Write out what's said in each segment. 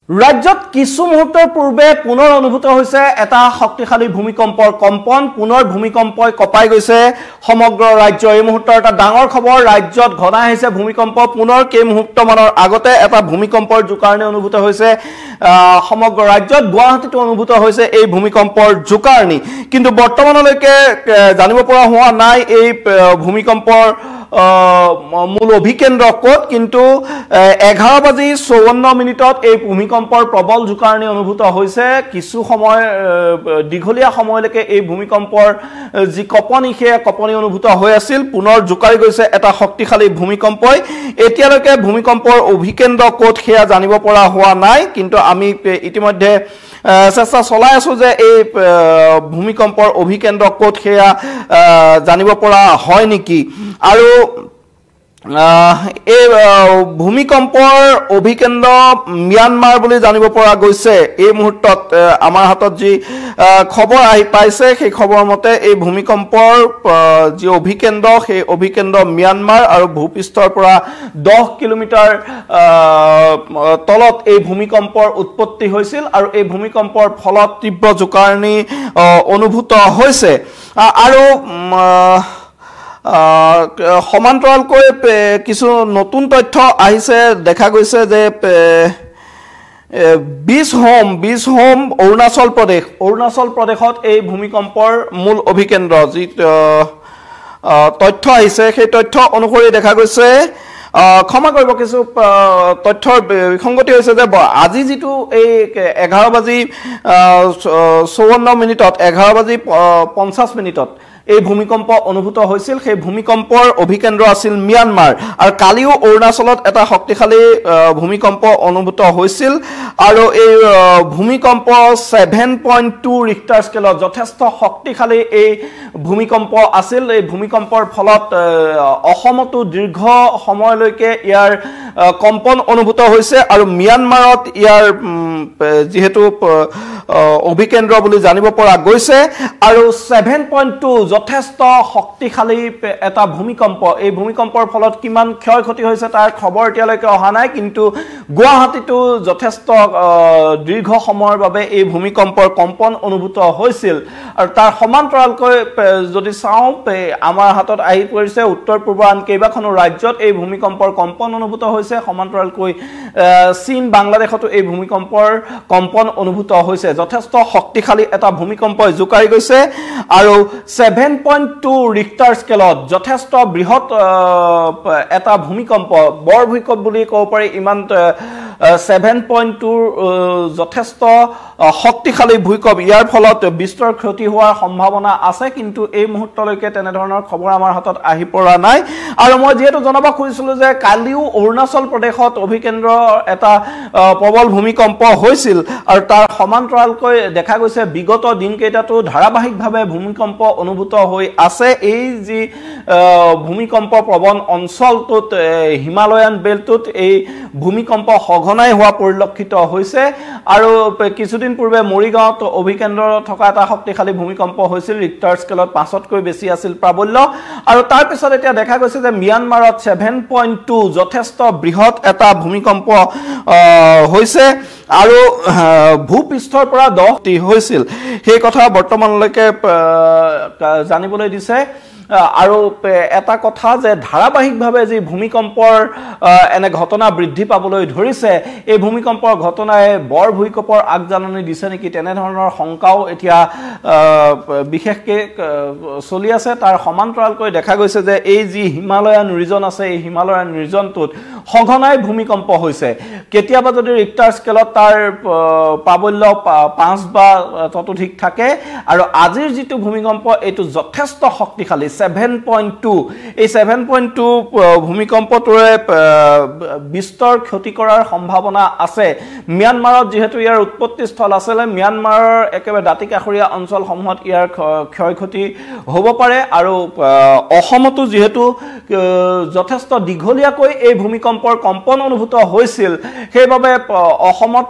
ৰাজ্যত কিছু মুহূৰ্তৰ পূৰ্বে পুনৰ অনুভূত হৈছে এটা শক্তিশালী ভূমিকম্পৰ কম্পন পুনৰ ভূমিকম্পই কপাই গৈছে সমগ্ৰ ৰাজ্য এই মুহূৰ্তৰ এটা ডাঙৰ খবৰ ৰাজ্যত ঘনা হৈছে ভূমিকম্প পুনৰ কেই মুহূৰ্তমানৰ আগতে এটা ভূমিকম্পৰ জোকাৰণি অনুভূত হৈছে সমগ্ৰ ৰাজ্যত গুৱাহাটীত অনুভূত হৈছে এই ভূমিকম্পৰ জোকাৰণি কিন্তু বৰ্তমানলৈকে জানিব পৰা হোৱা নাই এই ভূমিকম্পৰ মূল অভিকেন্দ্ৰ কোট কিন্তু 11:54 এই ভূমিকম্পৰ প্ৰবল জোকাৰণি অনুভূত হৈছে কিছু সময় দীঘলীয়া সময়লৈকে এই ভূমিকম্পৰ যি কপনি সেই কপনি অনুভূত হৈ আছিল পুনৰ জোকাৰি গৈছে এটা শক্তিশালী ভূমিকম্পই এতিয়ালৈকে ভূমিকম্পৰ অভিকেন্দ্ৰ কোট সেয়া জানিব পৰা হোৱা নাই কিন্তু আমি ইতিমধ্যে চেষ্টা চলাই আছো যে এই ভূমিকম্পৰ অভিকেন্দ্ৰ কোট সেয়া জানিব পৰা হয় নেকি আৰু এই ভূমিকম্পৰ অভিকেন্দ্ৰ ম্যানমাৰ বুলি জানিব পৰা গৈছে এই মুহূৰ্তত আমাৰ হাতত যি খবৰ আহি পাইছে সেই খবৰ মতে এই ভূমিকম্পৰ যি অভিকেন্দ্ৰ সেই অভিকেন্দ্ৰ ম্যানমাৰ আৰু ভূপৃষ্ঠৰ পৰা 10 কিলোমিটাৰ তলত এই ভূমিকম্পৰ উৎপত্তি হৈছিল আৰু এই ভূমিকম্পৰ ফলত তীব্ৰ জোকাৰণি অনুভূত হৈছে আৰু সমান্তৰালকৈ কিছু নতুন তথ্য আহিছে দেখা গৈছে যে বিশ হোম অৰুণাচল প্ৰদেশত এই ভূমিকম্পৰ মূল অভিকেন্দ্ৰ যি তথ্য আহিছে সেই তথ্য অনুসৰি দেখা গৈছে ক্ষমা কৰিব কিছু তথ্যৰ বিসংগতি হৈছে যে আজি যেটো এই 11:54 এই ভূমিকম্প অনুভূত হৈছিল সেই ভূমিকম্পৰ অভিকেন্দ্ৰ আছিল ম্যানমাৰ আৰু কালিও অৰুণাচলত এটা শক্তিশালী ভূমিকম্প অনুভূত হৈছিল আৰু এই ভূমিকম্প 7.2 ৰিক্টাৰ স্কেলত যথেষ্ট শক্তিশালী এই ভূমিকম্প আছিল এই ভূমিকম্পৰ ফলত অসমতো দীৰ্ঘ সময়লৈকে ইয়াৰ কম্পন অনুভূত হৈছে আৰু ম্যানমাৰত ইয়াৰ যেহেতু অভিকেন্দ্ৰ বুলি জানিব পৰা গৈছে আৰু 7.2 যথেষ্ট শক্তিশালী এটা ভূমিকম্প এই ভূমিকম্পৰ ফলত কিমান ক্ষয়ক্ষতি হৈছে তাৰ খবৰ এতিয়ালৈকে অহা নাই কিন্তু গুৱাহাটীতো যথেষ্ট দীৰ্ঘ সময়ৰ বাবে এই ভূমিকম্পৰ কম্পন অনুভূত হৈছিল আৰু তাৰ সমান্তৰালকৈ যদি চাওঁ আমাৰ হাতত আহি পৰিছে উত্তৰ পূৰ্বাঞ্চল কেইবাখনো ৰাজ্যত এই ভূমিকম্পৰ কম্পন অনুভূত হৈছে সমান্তৰালকৈ চীন বাংলাদেশতো এই ভূমিকম্পৰ কম্পন অনুভূত হৈছে যথেষ্ট শক্তিশালী এটা ভূমিকম্পই জোকাৰি গৈছে আৰু 7.2 ৰিক্টাৰ স্কেলত যথেষ্ট বৃহৎ এটা ভূমিকম্প বৰ ভূমিকম্প বুলি ক'ব পাৰি ইমান 7.2 যথেষ্ট শক্তিশালী ভূমিকম্প ইয়াৰ ফলত বিস্তৰ ক্ষতি হোৱাৰ সম্ভাৱনা আছে কিন্তু এই মুহূৰ্তলৈকে তেনে ধৰণৰ খবৰ আমাৰ হাতত আহি পৰা নাই আৰু মই যেহেতু জনাব খুজিছিলো যে কালিও অৰুণাচল প্ৰদেশত অভিকেন্দ্ৰ এটা প্ৰবল ভূমিকম্প হৈছিল আৰু তাৰ সমান্তৰালকৈ দেখা গৈছে বিগত দিনকেইটাতো ধাৰাবাহিকভাৱে ভূমিকম্প অনুভূত হৈ আছে এই যি ভূমিকম্প প্ৰবণ অঞ্চলটোত হিমালয়ান বেল্টত এই ভূমিকম্প সঘনাই হোৱা পৰিলক্ষিত হৈছে আৰু কিছুদিন পূৰ্বে মৰিগাঁৱত অভিকেন্দ্ৰ থকা এটা শক্তিশালী ভূমিকম্প হৈছিল ৰিক্টাৰ স্কেলত 5তকৈ বেছি আছিল প্ৰাবল্য আৰু তাৰ পিছত এতিয়া দেখা গৈছে যে ম্যানমাৰত 7.2 যথেষ্ট বৃহৎ এটা ভূমিকম্প হৈছে আৰু ভূপৃষ্ঠৰ পৰা 10টি হৈছিল সেই কথা বৰ্তমানলৈকে জানিবলৈ দিছে আৰু এটা কথা যে ধাৰাবাহিকভাৱে যি ভূমিকম্পৰ এনে ঘটনা বৃদ্ধি পাবলৈ ধৰিছে এই ভূমিকম্পৰ ঘটনাই বৰ ভূমিকম্পৰ আগজাননী দিছে নেকি তেনে ধৰণৰ শংকাও এতিয়া বিশেষকৈ চলি আছে তাৰ সমান্তৰালকৈ দেখা গৈছে যে এই যি হিমালয়ান ৰিজন আছে এই হিমালয়ান ৰিজনটোত সঘনাই ভূমিকম্প হৈছে কেতিয়াবা যদি ৰিক্টাৰ স্কেলত তাৰ প্ৰাবল্য 5 বা ততোধিক থাকে আৰু আজিৰ যিটো ভূমিকম্প এইটো যথেষ্ট শক্তিশালী 7.2 এই 7.2 ভূমিকম্পটোৰে বিস্তৰ ক্ষতি কৰাৰ সম্ভাৱনা আছে ম্যানমাৰত যেহেতু ইয়াৰ উৎপত্তি স্থল আছিল ম্যানমাৰৰ একেবাৰে দাঁতিকাষৰীয়া অঞ্চলসমূহত ইয়াৰ ক্ষয়ক্ষতি হ'ব পাৰে আৰু অসমতো যেহেতু যথেষ্ট দীঘলীয়াকৈ এই ভূমিকম্পৰ কম্পন অনুভূত হৈছিল সেইবাবে অসমত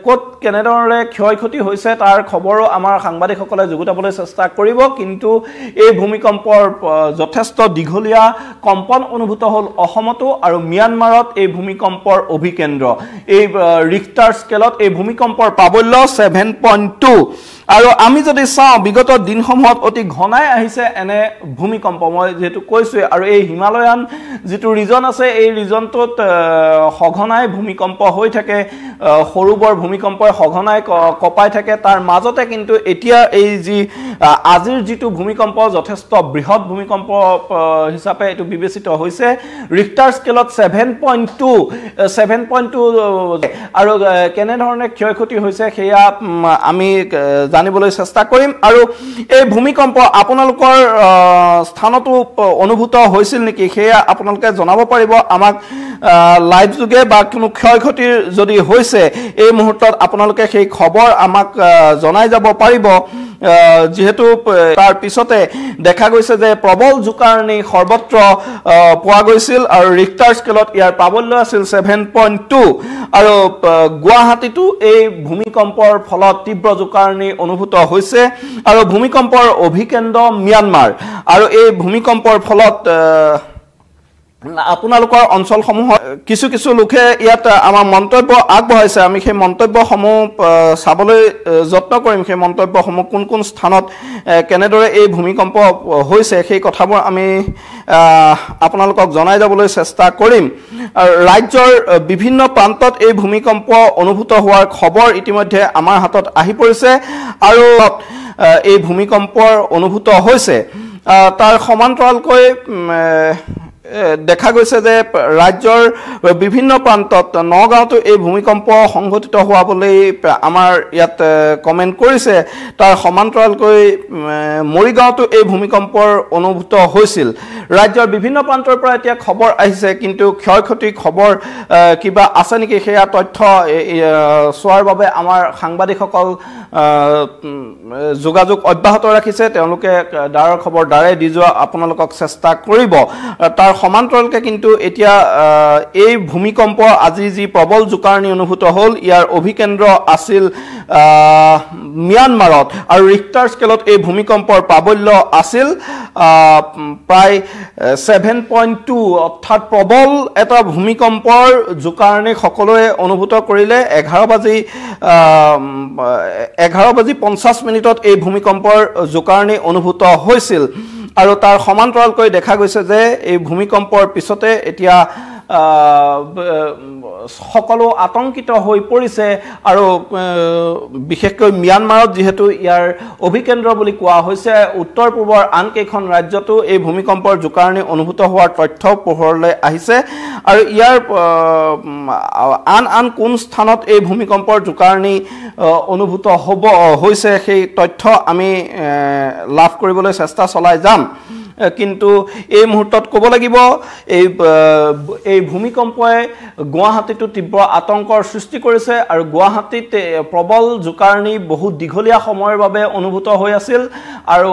ক'ত কেনেদৰে ক্ষয়ক্ষতি হৈছে তাৰ খবৰো আমাৰ সাংবাদিকসকলে যুগুতাবলৈ চেষ্টা কৰিব কিন্তু এই ভূমিকম্পৰ যথেষ্ট দীঘলীয়া কম্পন অনুভূত হ'ল অসমতো আৰু মিয়ানমাৰত এই ভূমিকম্পৰ অভিকেন্দ্ৰ এই ৰিক্টাৰ স্কেলত এই ভূমিকম্পৰ প্ৰাবল্য 7.2 আৰু আমি যদি চাওঁ বিগত দিনসমূহত অতি ঘনাই আহিছে এনে ভূমিকম্প মই যেটো কৈছো আৰু এই হিমালয়ান যেটো ৰিজন আছে এই ৰিজনটোত সঘনাই ভূমিকম্প হৈ থাকে সৰুবৰ ভূমিকম্পই সঘনাই কপাই থাকে তাৰ মাজতে কিন্তু এতিয়া এই যি আজিৰ যেটো ভূমিকম্প যথেষ্ট বৃহৎ ভূমিকম্প হিচাপে এটো বিবেচিত হৈছে ৰিক্টাৰ স্কেলত 7.2 আৰু কেনে ধৰণে ক্ষয়ক্ষতি হৈছে সেয়া আমি জানিবলৈ চেষ্টা কৰিম আৰু এই ভূমিকম্প আপোনালোকৰ স্থানতো অনুভূত হৈছিল নেকি সেয়া আপোনালোকে জনাব পাৰিব আমাক লাইভ যোগে বা কোনো ক্ষয়ক্ষতিৰ যদি হৈছে এই মুহূৰ্তত আপোনালোকে সেই খবৰ আমাক জনাই যাব পাৰিব যেহেতু তাৰ পিছতে দেখা গৈছে যে প্ৰবল জোকাৰণি সৰ্বত্ৰ পোৱা গৈছিল আৰু ৰিক্টাৰ স্কেলত ইয়াৰ প্ৰাবল্য আছিল 7.2 আৰু গুৱাহাটীতো এই ভূমিকম্পৰ ফলত তীব্ৰ জোকাৰণি অনুভূত হৈছে আৰু ভূমিকম্পৰ অভিকেন্দ্ৰ মিয়ানমাৰ আৰু এই ভূমিকম্পৰ ফলত আপোনালোকৰ অঞ্চলসমূহ কিছু কিছু লোকে ইয়াত আমাৰ মন্তব্য আগবঢ়াইছে আমি সেই মন্তব্যসমূহ চাবলৈ যত্ন কৰিম সেই মন্তব্যসমূহ কোন কোন স্থানত কেনেদৰে এই ভূমিকম্প হৈছে সেই কথাবোৰ আমি আপোনালোকক জনাই যাবলৈ চেষ্টা কৰিম ৰাজ্যৰ বিভিন্ন প্ৰান্তত এই ভূমিকম্প অনুভূত হোৱাৰ খবৰ ইতিমধ্যে আমাৰ হাতত আহি পৰিছে আৰু এই ভূমিকম্পৰ অনুভূত হৈছে তাৰ সমান্তৰালকৈ দেখা গৈছে যে ৰাজ্যৰ বিভিন্ন প্ৰান্তত নগাঁওতো এই ভূমিকম্প সংঘটিত হোৱা বুলি আমাৰ ইয়াত কমেন্ট কৰিছে তাৰ সমান্তৰালকৈ মৰিগাঁওতো এই ভূমিকম্পৰ অনুভূত হৈছিল ৰাজ্যৰ বিভিন্ন প্ৰান্তৰ পৰা এতিয়া খবৰ আহিছে কিন্তু ক্ষয়ক্ষতি খবৰ কিবা আছে নেকি সেয়া তথ্য সোৱাৰ বাবে আমাৰ সাংবাদিকসকল যোগাযোগ অব্যাহত ৰাখিছে তেওঁলোকে ডাৰৰ খবৰ ডাৰে দি যোৱা আপোনালোকক চেষ্টা কৰিব তাৰ সমান্তৰালকে কিন্তু এতিয়া এই ভূমিকম্প আজি যি প্ৰবল জোকাৰণি অনুভূত হ'ল ইয়াৰ অভিকেন্দ্ৰ আছিল মিয়ানমাৰত আৰু ৰিক্টাৰ স্কেলত এই ভূমিকম্পৰ প্ৰাবল্য আছিল প্ৰায় 7.2 অৰ্থাৎ প্ৰবল এটা ভূমিকম্পৰ জোকাৰণি সকলোৱে অনুভূত কৰিলে 11:50 এই ভূমিকম্পৰ জোকাৰণি অনুভূত হৈছিল আৰু তাৰ সমান্তৰালকৈ দেখা গৈছে যে এই ভূমিকম্পৰ পিছতে এতিয়া সকলো আতংকিত হৈ পৰিছে আৰু বিশেষকৈ মিয়ানমাৰত যেহেতু ইয়াৰ অভিকেন্দ্ৰ বুলি কোৱা হৈছে উত্তৰ পূবৰ আন কেইখন ৰাজ্যতো এই ভূমিকম্পৰ জোকাৰণি অনুভূত হোৱাৰ তথ্য পোহৰলৈ আহিছে আৰু ইয়াৰ আন কোন স্থানত এই ভূমিকম্পৰ জোকাৰণি অনুভূত হৈছে সেই তথ্য আমি লাভ কৰিবলৈ চেষ্টা চলাই যাম কিন্তু এই মুহূৰ্তত ক'ব লাগিব এই ভূমিকম্পই গুৱাহাটীতো তীব্ৰ আতংকৰ সৃষ্টি কৰিছে আৰু গুৱাহাটীত প্ৰবল জোকাৰণি বহুত দীঘলীয়া সময়ৰ বাবে অনুভূত হৈ আছিল আৰু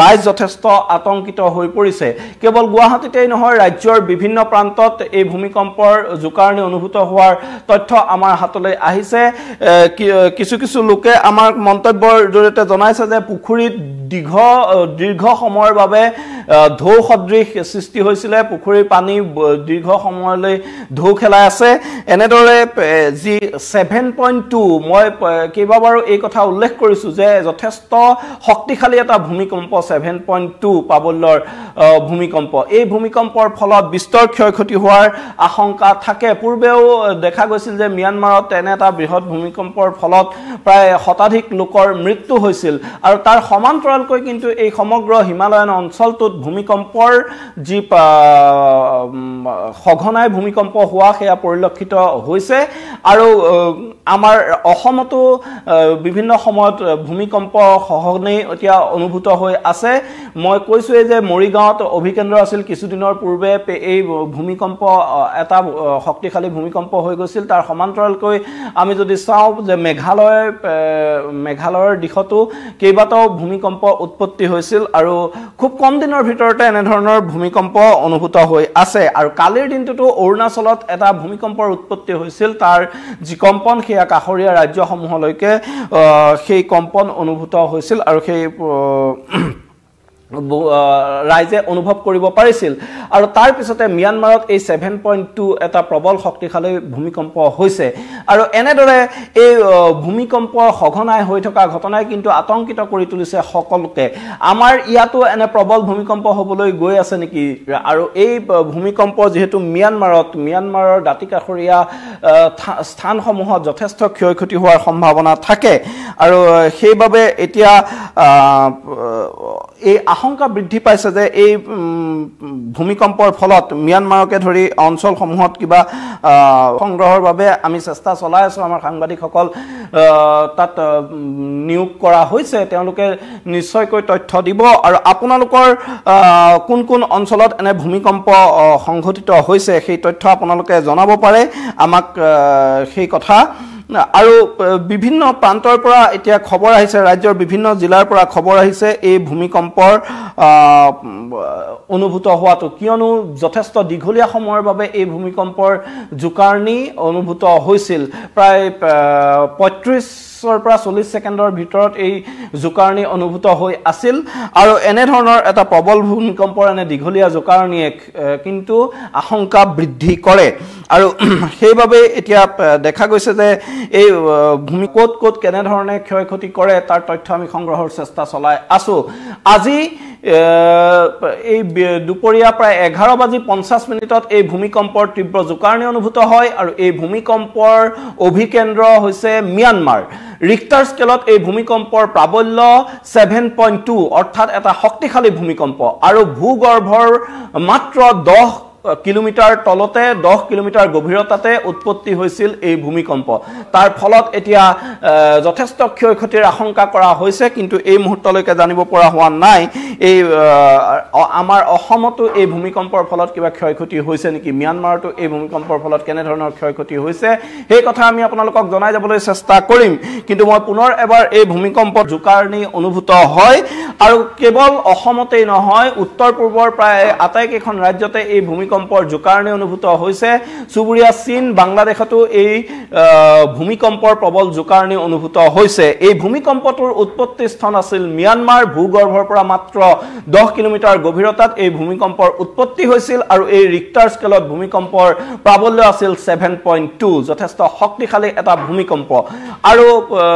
ৰাইজ যথেষ্ট আতংকিত হৈ পৰিছে কেৱল গুৱাহাটীতেই নহয় ৰাজ্যৰ বিভিন্ন প্ৰান্তত এই ভূমিকম্পৰ জোকাৰণি অনুভূত হোৱাৰ তথ্য আমাৰ হাতলৈ আহিছে কিছু কিছু লোকে আমাৰ মন্তব্যৰ জৰিয়তে জনাইছে যে পুখুৰীত দীৰ্ঘ সময়ৰ বাবে ঢৌ সদৃশ সৃষ্টি হৈছিলে পুখুৰীৰ পানী দীৰ্ঘ সময়লৈ ঢৌ খেলাই আছে এনেদৰে যি 7.2 মই কেইবাবাৰো এই কথা উল্লেখ কৰিছো যে যথেষ্ট শক্তিশালী এটা ভূমিকম্প 7.2 প্ৰাবল্যৰ ভূমিকম্প এই ভূমিকম্পৰ ফলত বিস্তৰ ক্ষয়ক্ষতি হোৱাৰ আশংকা থাকে পূৰ্বেও দেখা গৈছিল যে মিয়ানমাৰত তেনে এটা বৃহৎ ভূমিকম্পৰ ফলত প্ৰায় শতাধিক লোকৰ মৃত্যু হৈছিল আৰু তাৰ সমান্তৰালকৈ কিন্তু এই সমগ্ৰ হিমালয়ান অঞ্চলটোত ভূমিকম্পৰ যি সঘনাই ভূমিকম্প হোৱা সেয়া পৰিলক্ষিত হৈছে আৰু আমাৰ অসমতো বিভিন্ন সময়ত ভূমিকম্প সঘনাই এতিয়া অনুভূত হৈ আছে মই কৈছো যে মৰিগাঁৱত অভিকেন্দ্ৰ আছিল কিছুদিনৰ পূৰ্বে এই ভূমিকম্প এটা শক্তিশালী ভূমিকম্প হৈ গৈছিল তাৰ সমান্তৰালকৈ আমি যদি চাওঁ যে মেঘালয়ৰ দিশতো কেইবাটাও ভূমিকম্প উৎপত্তি হৈছিল আৰু খুব কম দিনৰ ভিতৰতে এনে ধৰণৰ ভূমিকম্প অনুভূত হৈ আছে আৰু কালিৰ দিনটোতো অৰুণাচলত এটা ভূমিকম্পৰ উৎপত্তি হৈছিল তাৰ যি কম্পন সেয়া কাষৰীয়া ৰাজ্যসমূহলৈকে সেই কম্পন অনুভূত হৈছিল আৰু সেই ৰাইজে অনুভৱ কৰিব পাৰিছিল আৰু তাৰ পিছতে মিয়ানমাৰত এই 7.2 এটা প্ৰবল শক্তিশালী ভূমিকম্প হৈছে আৰু এনেদৰে এই ভূমিকম্পৰ সঘনাই হৈ থকা ঘটনাই কিন্তু আতংকিত কৰি তুলিছে সকলোকে আমাৰ ইয়াতো এনে প্ৰবল ভূমিকম্প হ'বলৈ গৈ আছে নেকি আৰু এই ভূমিকম্প যেহেতু মিয়ানমাৰৰ দাঁতিকাষৰীয়া স্থানসমূহত যথেষ্ট ক্ষয়ক্ষতি হোৱাৰ সম্ভাৱনা থাকে আৰু সেইবাবে এতিয়া এই আশংকা বৃদ্ধি পাইছে যে এই ভূমিকম্পৰ ফলত মিয়ানমাৰকে ধৰি অঞ্চলসমূহত কিবা সংগ্ৰহৰ বাবে আমি চেষ্টা চলাই আছো আমাৰ সাংবাদিকসকল তাত নিয়োগ কৰা হৈছে তেওঁলোকে নিশ্চয়কৈ তথ্য দিব আৰু আপোনালোকৰ কোন কোন অঞ্চলত এনে ভূমিকম্প সংঘটিত হৈছে সেই তথ্য আপোনালোকে জনাব পাৰে আমাক সেই কথা আৰু বিভিন্ন প্ৰান্তৰ পৰা এতিয়া খবৰ আহিছে ৰাজ্যৰ বিভিন্ন জিলাৰ পৰা খবৰ আহিছে এই ভূমিকম্পৰ অনুভূত হোৱাটো কিয়নো যথেষ্ট দীঘলীয়া সময়ৰ বাবে এই ভূমিকম্পৰ জোকাৰণি অনুভূত হৈছিল প্ৰায় 35 পৰা 40 ছেকেণ্ডৰ ভিতৰত এই জোকাৰণি অনুভূত হৈ আছিল আৰু এনে ধৰণৰ এটা প্ৰবল ভূমিকম্পৰ এনে দীঘলীয়া জোকাৰণিয়ে কিন্তু আশংকা বৃদ্ধি কৰে আৰু সেইবাবে এতিয়া দেখা গৈছে যে এই ভূমি ক'ত কেনে ধৰণে ক্ষয়ক্ষতি কৰে তাৰ তথ্য আমি সংগ্ৰহৰ চেষ্টা চলাই আছো আজি এই দুপৰীয়া প্ৰায় 11:50 এই ভূমিকম্পৰ তীব্ৰ জোকাৰণি অনুভূত হয় আৰু এই ভূমিকম্পৰ অভিকেন্দ্ৰ হৈছে মিয়ানমাৰ ৰিক্টাৰ স্কেলত এই ভূমিকম্পৰ প্ৰাবল্য 7.2 অৰ্থাৎ এটা শক্তিশালী ভূমিকম্প আৰু ভূগৰ্ভৰ মাত্ৰ 10 কিলোমিটাৰ তলতে 10 কিলোমিটাৰ গভীৰতাতে উৎপত্তি হৈছিল এই ভূমিকম্প তাৰ ফলত এতিয়া যথেষ্ট ক্ষয়ক্ষতিৰ আশংকা কৰা হৈছে কিন্তু এই মুহূৰ্তলৈকে জানিব পৰা হোৱা নাই এই আমাৰ অসমতো এই ভূমিকম্পৰ ফলত কিবা ক্ষয়ক্ষতি হৈছে নেকি মিয়ানমাৰতো এই ভূমিকম্পৰ ফলত কেনে ধৰণৰ ক্ষয়ক্ষতি হৈছে সেই কথা আমি আপোনালোকক জনাই যাবলৈ চেষ্টা কৰিম কিন্তু মই পুনৰ এবাৰ এই ভূমিকম্পৰ জোকাৰণি অনুভূত হয় আৰু কেৱল অসমতেই নহয় উত্তৰ পূৰ্বৰ প্ৰায় আটাইকেইখন ৰাজ্যতে এই ভূমিকম্পৰ জোকাৰণি অনুভূত হৈছে চুবুৰীয়া চীন বাংলাদেশতো এই ভূমিকম্পৰ প্ৰবল জোকাৰণি অনুভূত হৈছে এই ভূমিকম্পটোৰ উৎপত্তি স্থান আছিল মিয়ানমাৰ ভূগৰ্ভৰ পৰা মাত্ৰ 10 কিলোমিটাৰ গভীৰতাত এই ভূমিকম্পৰ উৎপত্তি হৈছিল আৰু এই ৰিক্টাৰ স্কেলত ভূমিকম্পৰ প্ৰাবল্য আছিল 7.2 যথেষ্ট শক্তিশালী এটা ভূমিকম্প আৰু